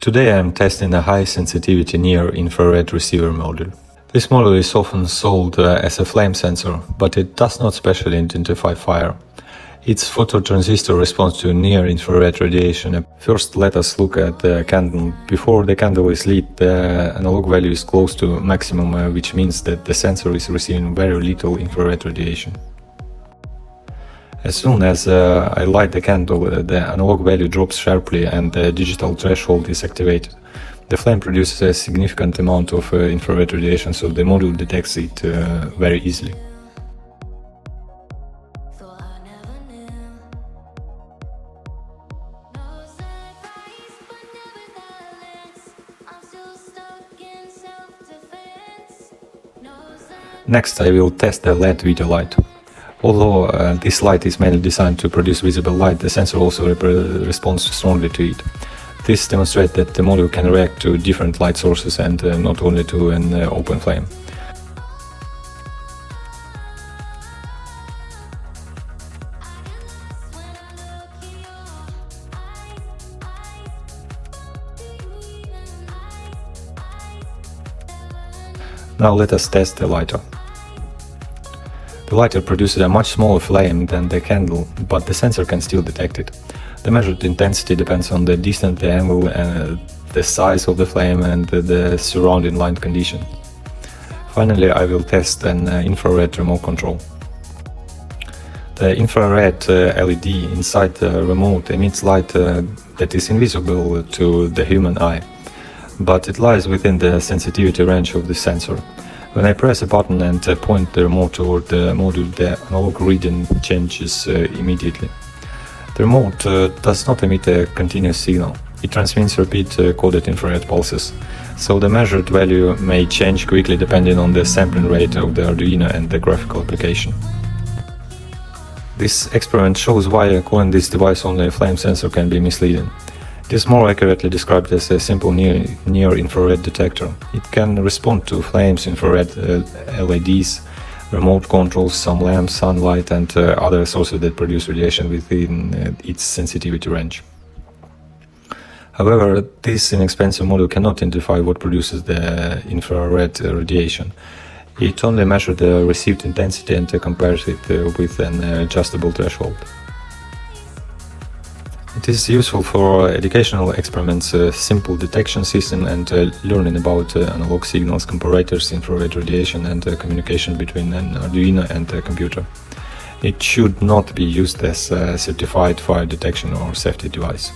Today I am testing a high-sensitivity near-infrared receiver module. This module is often sold as a flame sensor, but it does not specially identify fire. Its phototransistor responds to near-infrared radiation. First, let us look at the candle. Before the candle is lit, the analog value is close to maximum, which means that the sensor is receiving very little infrared radiation. As soon as I light the candle, the analog value drops sharply and the digital threshold is activated. The flame produces a significant amount of infrared radiation, so the module detects it very easily. Next, I will test the LED video light. Although this light is mainly designed to produce visible light, the sensor also responds strongly to it. This demonstrates that the module can react to different light sources and not only to an open flame. Now let us test the lighter. The lighter produces a much smaller flame than the candle, but the sensor can still detect it. The measured intensity depends on the distance, the angle, the size of the flame and the surrounding light condition. Finally, I will test an infrared remote control. The infrared LED inside the remote emits light that is invisible to the human eye, but it lies within the sensitivity range of the sensor. When I press a button and point the remote toward the module, the analog reading changes immediately. The remote does not emit a continuous signal. It transmits repeat coded infrared pulses, so the measured value may change quickly depending on the sampling rate of the Arduino and the graphical application. This experiment shows why calling this device only a flame sensor can be misleading. It is more accurately described as a simple near-infrared detector. It can respond to flames, infrared LEDs, remote controls, some lamps, sunlight and other sources that produce radiation within its sensitivity range. However, this inexpensive module cannot identify what produces the infrared radiation. It only measures the received intensity and compares it with an adjustable threshold. It is useful for educational experiments, simple detection system and learning about analog signals, comparators, infrared radiation and communication between an Arduino and a computer. It should not be used as a certified fire detection or safety device.